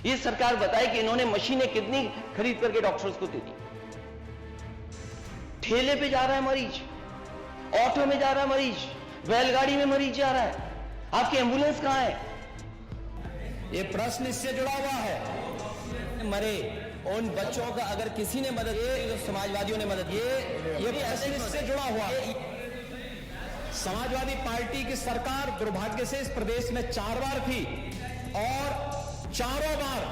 ये सरकार बताए कि इन्होंने मशीनें कितनी खरीद करके डॉक्टर्स को दे दी। ठेले पे जा रहा है मरीज, ऑटो में जा रहा है मरीज, बैलगाड़ी में मरीज जा रहा है, आपकी एम्बुलेंस कहां है? ये प्रश्न इससे जुड़ा हुआ है। मरे उन बच्चों का अगर किसी ने मदद की तो समाजवादियों ने मदद की। ये प्रश्न इससे जुड़ा हुआ है। समाजवादी पार्टी की सरकार दुर्भाग्य से इस प्रदेश में 4 बार थी और चारों बार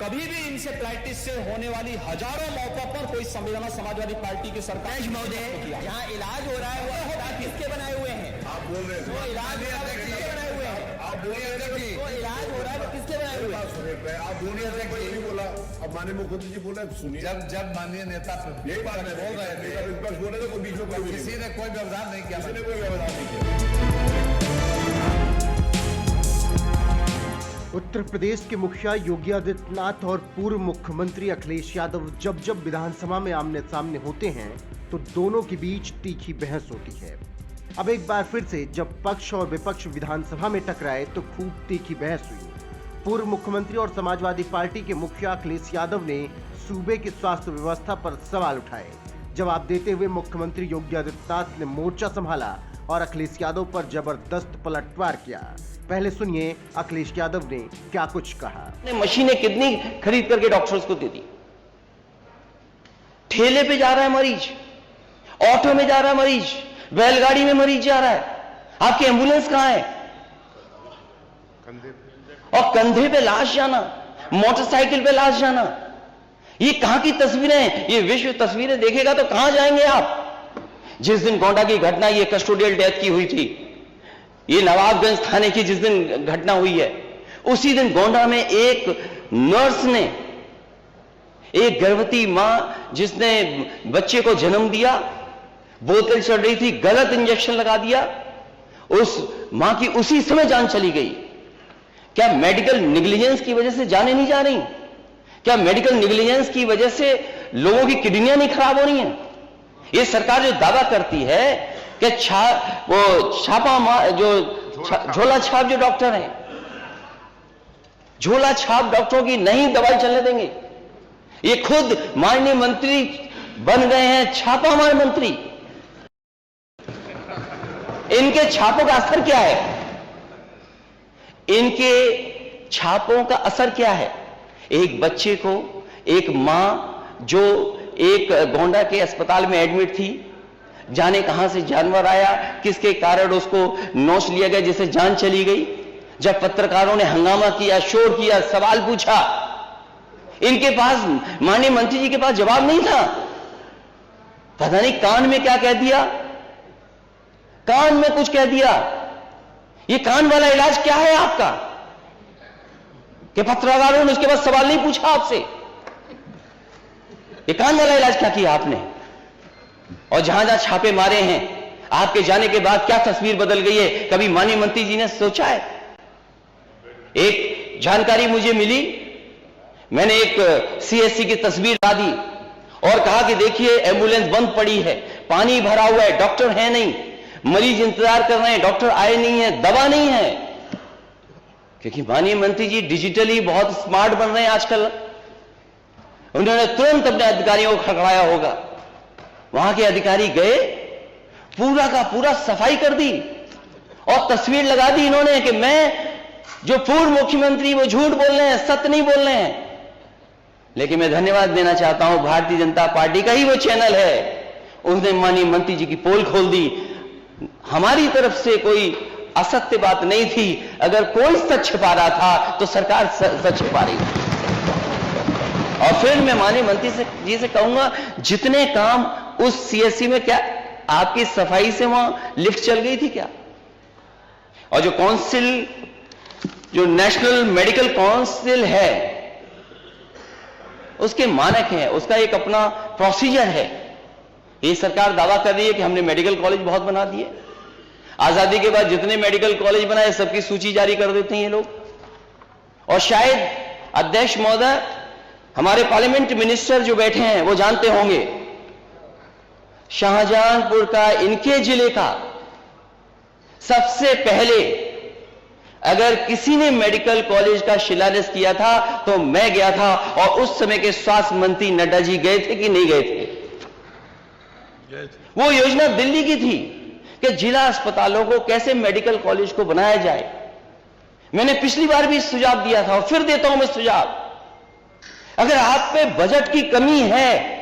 कभी भी इंसेफ्लाइटिस से होने वाली हजारों मौकों पर कोई संवेदना समाजवादी पार्टी की सरकार महोदय जहां इलाज हो रहा है वो अस्पताल किसके बनाए हुए हैं? आप बोल रहे हैं वो इलाज हो रहा है किसके बनाए हुए हैं? आप बोल रहे हैं वो इलाज हो रहा है वो किसके बनाए हुए हैं? आप बोलिए नहीं बोला, अब माननीय मुख्यमंत्री जी बोले सुनिए। जब माननीय नेता यही बात है, बोल रहे थे विपक्ष बोले तो कोई बीच में कोई किसी ने कोई व्यवधान नहीं किया, किसी ने कोई व्यवधान नहीं किया। उत्तर प्रदेश के मुखिया योगी आदित्यनाथ और पूर्व मुख्यमंत्री अखिलेश यादव जब जब विधानसभा में आमने सामने होते हैं तो दोनों के बीच तीखी बहस होती है। अब एक बार फिर से जब पक्ष और विपक्ष विधानसभा में टकराए तो खूब तीखी बहस हुई। पूर्व मुख्यमंत्री और समाजवादी पार्टी के मुखिया अखिलेश यादव ने सूबे की स्वास्थ्य व्यवस्था पर सवाल उठाए। जवाब देते हुए मुख्यमंत्री योगी आदित्यनाथ ने मोर्चा संभाला और अखिलेश यादव पर जबरदस्त पलटवार किया। पहले सुनिए अखिलेश यादव ने क्या कुछ कहा। मशीनें कितनी खरीद करके डॉक्टर्स को दे दी। ठेले पे जा रहा है मरीज, ऑटो में जा रहा है मरीज, बैलगाड़ी में मरीज जा रहा है, आपकी एम्बुलेंस कहां है? और कंधे पे लाश जाना, मोटरसाइकिल पे लाश जाना, ये कहां की तस्वीरें हैं? ये विश्व तस्वीरें देखेगा तो कहां जाएंगे आप? जिस दिन गोंडा की घटना, ये कस्टोडियल डेथ की हुई थी, ये नवाबगंज थाने की जिस दिन घटना हुई है, उसी दिन गोंडा में एक नर्स ने, एक गर्भवती मां जिसने बच्चे को जन्म दिया, बोतल चढ़ रही थी, गलत इंजेक्शन लगा दिया, उस मां की उसी समय जान चली गई। क्या मेडिकल नेग्लिजेंस की वजह से जानें नहीं जा रही? क्या मेडिकल नेग्लिजेंस की वजह से लोगों की किडनियां नहीं खराब हो रही हैं? ये सरकार जो दावा करती है कि झोला छाप जो डॉक्टर हैं, झोला छाप डॉक्टरों की नहीं दवाई चलने देंगे। ये खुद माननीय मंत्री बन गए हैं छापामार मंत्री। इनके छापों का असर क्या है? इनके छापों का असर क्या है? एक बच्चे को, एक मां जो एक गोंडा के अस्पताल में एडमिट थी, जाने कहां से जानवर आया, किसके कारण उसको नोच लिया गया, जिससे जान चली गई। जब पत्रकारों ने हंगामा किया, शोर किया, सवाल पूछा, इनके पास, माननीय मंत्री जी के पास जवाब नहीं था। पता नहीं कान में क्या कह दिया, कान में कुछ कह दिया। ये कान वाला इलाज क्या है आपका कि पत्रकारों ने उसके बाद सवाल नहीं पूछा आपसे? ये कान वाला इलाज क्या किया आपने? और जहां जहां छापे मारे हैं, आपके जाने के बाद क्या तस्वीर बदल गई है, कभी माननीय मंत्री जी ने सोचा है? एक जानकारी मुझे मिली, मैंने एक सीएससी की तस्वीर ला दी और कहा कि देखिए एम्बुलेंस बंद पड़ी है, पानी भरा हुआ है, डॉक्टर है नहीं, मरीज इंतजार कर रहे हैं, डॉक्टर आए नहीं है, दवा नहीं है। क्योंकि माननीय मंत्री जी डिजिटली बहुत स्मार्ट बन रहे हैं आजकल। उन्होंने तुरंत अपने अधिकारियों को खड़काया होगा। वहां के अधिकारी गए, पूरा का पूरा सफाई कर दी और तस्वीर लगा दी इन्होंने कि मैं, जो पूर्व मुख्यमंत्री, वो झूठ बोल रहे हैं, सत्य नहीं बोल रहे हैं। लेकिन मैं धन्यवाद देना चाहता हूं, भारतीय जनता पार्टी का ही वो चैनल है, उसने माननीय मंत्री जी की पोल खोल दी। हमारी तरफ से कोई असत्य बात नहीं थी। अगर कोई सच छिपा रहा था तो सरकार सच छिपा रही थी। और फिर मैं माननीय मंत्री जी से कहूंगा, जितने काम उस सीएससी में, क्या आपकी सफाई से वहां लिफ्ट चल गई थी क्या? और जो काउंसिल, जो नेशनल मेडिकल काउंसिल है, उसके मानक हैं, उसका एक अपना प्रोसीजर है। ये सरकार दावा कर रही है कि हमने मेडिकल कॉलेज बहुत बना दिए। आजादी के बाद जितने मेडिकल कॉलेज बनाए सबकी सूची जारी कर देते हैं ये लोग। और शायद अध्यक्ष महोदय, हमारे पार्लियामेंट मिनिस्टर जो बैठे हैं वो जानते होंगे, शाहजहांपुर का, इनके जिले का सबसे पहले अगर किसी ने मेडिकल कॉलेज का शिलान्यास किया था तो मैं गया था, और उस समय के स्वास्थ्य मंत्री नड्डा जी गए थे कि नहीं गए थे? वो योजना दिल्ली की थी कि जिला अस्पतालों को कैसे मेडिकल कॉलेज को बनाया जाए। मैंने पिछली बार भी सुझाव दिया था और फिर देता हूं मैं सुझाव। अगर आप पे बजट की कमी है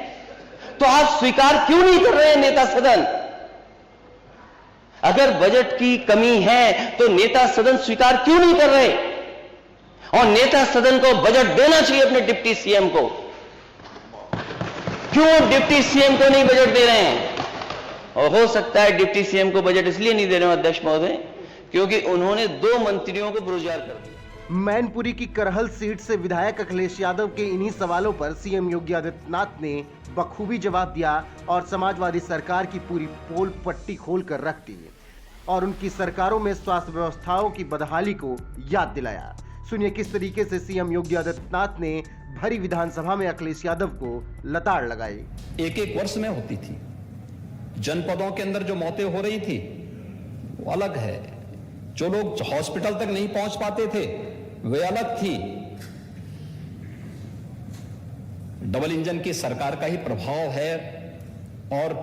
तो आप स्वीकार क्यों नहीं कर रहे हैं नेता सदन? अगर बजट की कमी है तो नेता सदन स्वीकार क्यों नहीं कर रहे? और नेता सदन को बजट देना चाहिए अपने डिप्टी सीएम को। क्यों डिप्टी सीएम को नहीं बजट दे रहे हैं? और हो सकता है डिप्टी सीएम को बजट इसलिए नहीं दे रहे हैं अध्यक्ष महोदय, क्योंकि उन्होंने 2 मंत्रियों को बेरोजगार कर दिया। मैनपुरी की करहल सीट से विधायक अखिलेश यादव के इन्हीं सवालों पर सीएम योगी आदित्यनाथ ने बखूबी जवाब दिया और समाजवादी सरकार की पूरी पोल पट्टी खोल कर रख दी और उनकी सरकारों में स्वास्थ्य व्यवस्थाओं की बदहाली को याद दिलाया। सुनिए किस तरीके से सीएम योगी आदित्यनाथ ने भरी विधानसभा में अखिलेश यादव को लताड़ लगाई। एक वर्ष में होती थी, जनपदों के अंदर जो मौतें हो रही थी वो अलग है, जो लोग हॉस्पिटल तक नहीं पहुंच पाते थे वे अलग थी। डबल इंजन की सरकार का ही प्रभाव है और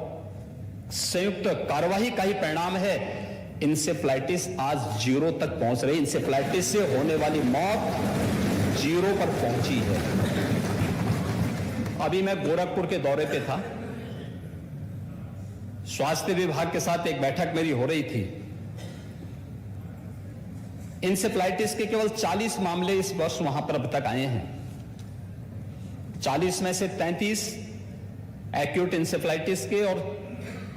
संयुक्त कार्यवाही का ही परिणाम है। इंसेफ्लाइटिस आज 0 तक पहुंच रही। इंसेफ्लाइटिस से होने वाली मौत 0 पर पहुंची है। अभी मैं गोरखपुर के दौरे पे था, स्वास्थ्य विभाग के साथ एक बैठक मेरी हो रही थी। इंसेफ्लाइटिस के केवल 40 मामले इस वर्ष वहां पर अब तक आए हैं। 40 में से 33 एक्यूट इंसेफ्लाइटिस के और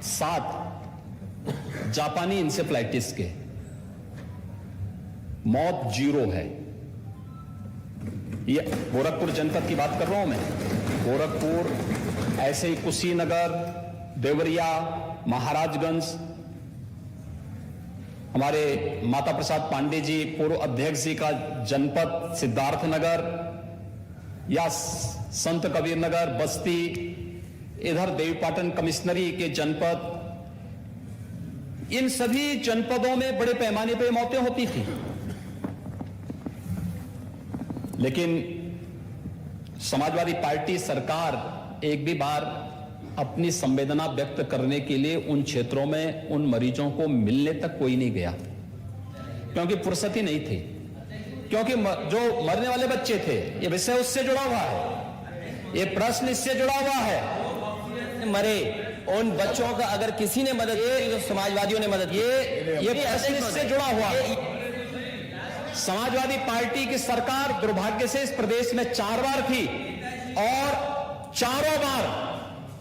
7 जापानी इंसेफ्लाइटिस के। मौत 0 है। ये गोरखपुर जनपद की बात कर रहा हूं मैं। गोरखपुर, ऐसे ही कुशीनगर, देवरिया, महाराजगंज, हमारे माता प्रसाद पांडे जी पूर्व अध्यक्ष जी का जनपद सिद्धार्थनगर या संत कबीर नगर, बस्ती, इधर देवीपाटन कमिश्नरी के जनपद, इन सभी जनपदों में बड़े पैमाने पर मौतें होती थी। लेकिन समाजवादी पार्टी सरकार एक भी बार अपनी संवेदना व्यक्त करने के लिए उन क्षेत्रों में उन मरीजों को मिलने तक कोई नहीं गया, क्योंकि फुर्सत ही नहीं थी। क्योंकि जो मरने वाले बच्चे थे, ये विषय उससे जुड़ा हुआ है, ये प्रश्न इससे जुड़ा हुआ है। मरे उन बच्चों का अगर किसी ने मदद की तो समाजवादियों ने मदद की। ये प्रश्न इससे जुड़ा हुआ है। समाजवादी पार्टी की सरकार दुर्भाग्य से इस प्रदेश में 4 बार थी और चारों बार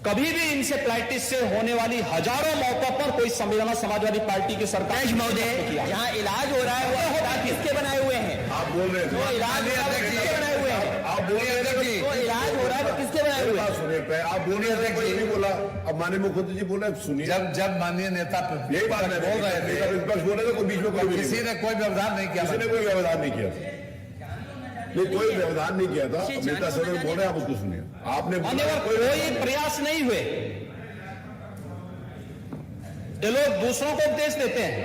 कभी भी इंसेफ्लाइटिस से होने वाली हजारों मौतों पर कोई संवेदना समाजवादी पार्टी की सरकार महोदय, यहाँ इलाज हो रहा है वो किसके बनाए हुए हैं? आप बोल रहे थे, इलाज किसके बनाए हुए हैं? आप बोल रहे थे कि वो इलाज हो रहा है वो किसके बनाए हुए हैं? सुनिए पे आप बोल रहे थे, कोई नहीं बोला। अब माननीय मुख्यमंत्री जी बोले, सुनिए। जब माननीय नेता यही बात है, बोल रहे थे, विपक्ष बोल रहे थे, कोई बीच में कोई किसी ने कोई व्यवधान नहीं किया। किसी ने कोई व्यवधान नहीं किया, नहीं कोई व्यवधान नहीं किया था। नेता सदन बोल रहे हैं, आप उसको सुनिए। आपने कोई प्रयास नहीं हुए। ये लोग दूसरों को उपदेश देते हैं।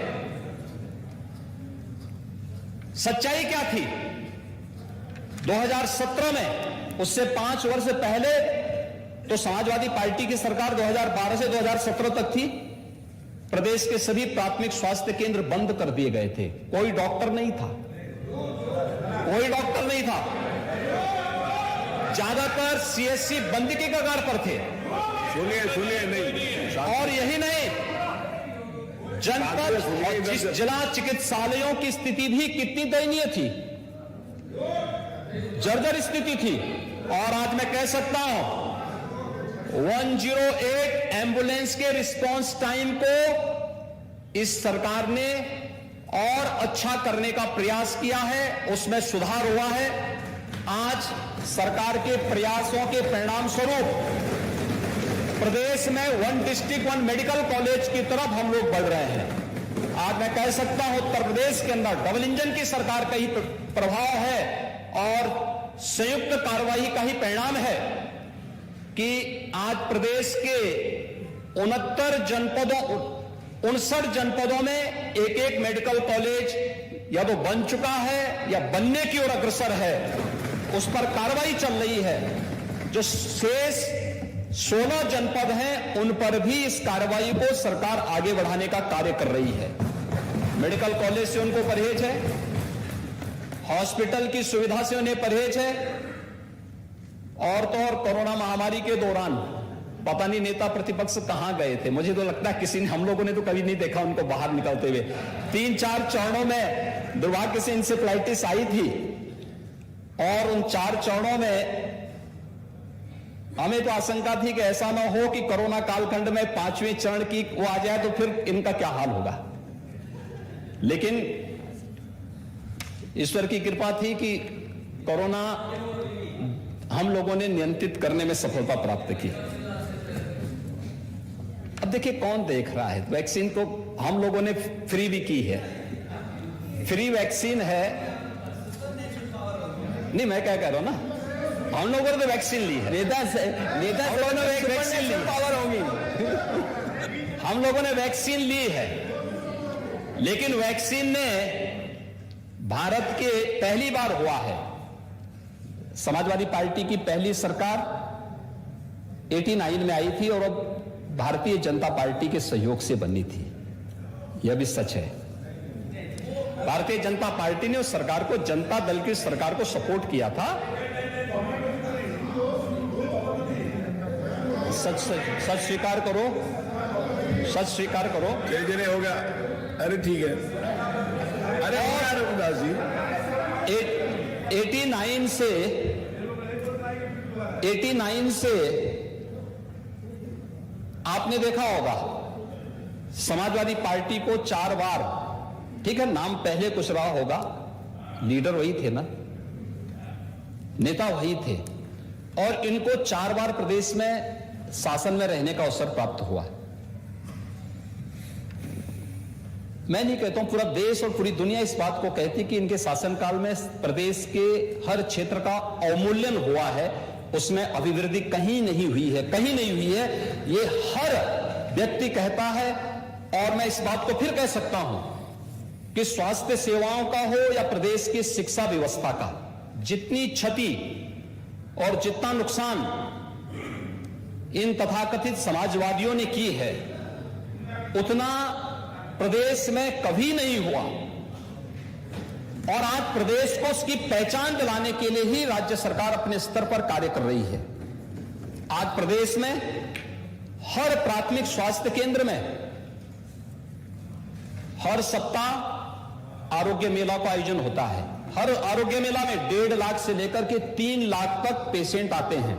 सच्चाई क्या थी? 2017 में, उससे 5 वर्ष पहले तो समाजवादी पार्टी की सरकार 2012 से 2017 तक थी। प्रदेश के सभी प्राथमिक स्वास्थ्य केंद्र बंद कर दिए गए थे। कोई डॉक्टर नहीं था, कोई डॉक्टर नहीं था। ज्यादातर सीएससी बंद के कगार पर थे। सुनिए नहीं, और यही नहीं, जनपद और जिला चिकित्सालयों की स्थिति भी कितनी दयनीय थी, जर्जर स्थिति थी। और आज मैं कह सकता हूं 108 एम्बुलेंस के रिस्पांस टाइम को इस सरकार ने और अच्छा करने का प्रयास किया है, उसमें सुधार हुआ है। आज सरकार के प्रयासों के परिणाम स्वरूप प्रदेश में 1 डिस्ट्रिक्ट 1 मेडिकल कॉलेज की तरफ हम लोग बढ़ रहे हैं। आज मैं कह सकता हूं उत्तर प्रदेश के अंदर डबल इंजन की सरकार का ही प्रभाव है और संयुक्त कार्यवाही का ही परिणाम है कि आज प्रदेश के 59 जनपदों 59 जनपदों में एक मेडिकल कॉलेज या तो बन चुका है या बनने की ओर अग्रसर है, उस पर कार्रवाई चल रही है। जो शेष 16 जनपद हैं, उन पर भी इस कार्रवाई को सरकार आगे बढ़ाने का कार्य कर रही है। मेडिकल कॉलेज से उनको परहेज है, हॉस्पिटल की सुविधा से उन्हें परहेज है। और तो और कोरोना महामारी के दौरान पता नहीं नेता प्रतिपक्ष कहां गए थे, मुझे तो लगता है किसी ने, हम लोगों ने तो कभी नहीं देखा उनको बाहर निकलते हुए। 3-4 चरणों में दुर्भाग्य से इंसेफ्लाइटिस आई थी और उन 4 चरणों में हमें तो आशंका थी कि ऐसा ना हो कि कोरोना कालखंड में 5वें चरण की वो आ जाए तो फिर इनका क्या हाल होगा। लेकिन ईश्वर की कृपा थी कि कोरोना हम लोगों ने नियंत्रित करने में सफलता प्राप्त की। अब देखिए कौन देख रहा है, वैक्सीन को हम लोगों ने फ्री भी की है, फ्री वैक्सीन है। नहीं, मैं क्या कह रहा हूं ना, हम लोगों ने तो वैक्सीन ली है, नेता लोगों ने वैक्सीन ली, पावर होगी, हम लोगों ने वैक्सीन ली है। लेकिन वैक्सीन में भारत के पहली बार हुआ है, समाजवादी पार्टी की पहली सरकार 89 में आई थी और अब भारतीय जनता पार्टी के सहयोग से बनी थी। यह भी सच है। भारतीय जनता पार्टी ने उस सरकार को, जनता दल की सरकार को सपोर्ट किया था। सच स्वीकार करो, सच स्वीकार करो। जय हो गया। अरे ठीक है, अरे रघुदास जी 89 से आपने देखा होगा समाजवादी पार्टी को 4 बार, ठीक है नाम पहले कुछ रहा होगा, लीडर वही थे ना, नेता वही थे, और इनको 4 बार प्रदेश में शासन में रहने का अवसर प्राप्त हुआ। मैं नहीं कहता हूं, पूरा देश और पूरी दुनिया इस बात को कहती कि इनके शासनकाल में प्रदेश के हर क्षेत्र का अवमूल्यन हुआ है, उसमें अभिवृद्धि कहीं नहीं हुई है, कहीं नहीं हुई है। ये हर व्यक्ति कहता है। और मैं इस बात को फिर कह सकता हूं कि स्वास्थ्य सेवाओं का हो या प्रदेश की शिक्षा व्यवस्था का, जितनी क्षति और जितना नुकसान इन तथाकथित समाजवादियों ने की है, उतना प्रदेश में कभी नहीं हुआ। और आज प्रदेश को उसकी पहचान दिलाने के लिए ही राज्य सरकार अपने स्तर पर कार्य कर रही है। आज प्रदेश में हर प्राथमिक स्वास्थ्य केंद्र में हर सप्ताह आरोग्य मेला का आयोजन होता है। हर आरोग्य मेला में 1.5 लाख से लेकर के 3 लाख तक पेशेंट आते हैं।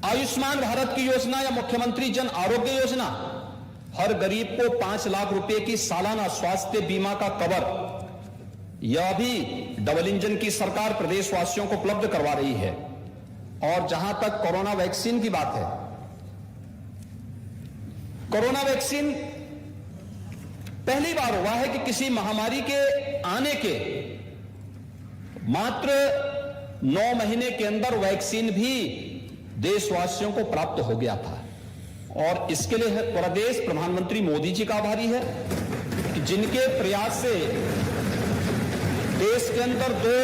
आयुष्मान भारत की योजना या मुख्यमंत्री जन आरोग्य योजना हर गरीब को 5 लाख रुपए की सालाना स्वास्थ्य बीमा का कवर, यह भी डबल इंजन की सरकार प्रदेशवासियों को उपलब्ध करवा रही है। और जहां तक कोरोना वैक्सीन की बात है, कोरोना वैक्सीन पहली बार हुआ है कि किसी महामारी के आने के मात्र 9 महीने के अंदर वैक्सीन भी देशवासियों को प्राप्त हो गया था। और इसके लिए प्रदेश प्रधानमंत्री मोदी जी का आभारी है कि जिनके प्रयास से देश के अंदर 2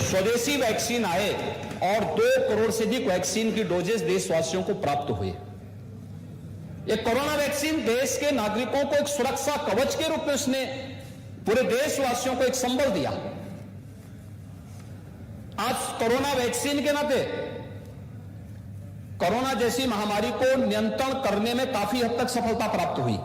स्वदेशी वैक्सीन आए और 2 करोड़ से अधिक वैक्सीन की डोजेस देशवासियों को प्राप्त हुए। ये कोरोना वैक्सीन देश के नागरिकों को एक सुरक्षा कवच के रूप में उसने पूरे देशवासियों को एक संबल दिया। आज कोरोना वैक्सीन के नाते कोरोना जैसी महामारी को नियंत्रण करने में काफी हद तक सफलता प्राप्त हुई।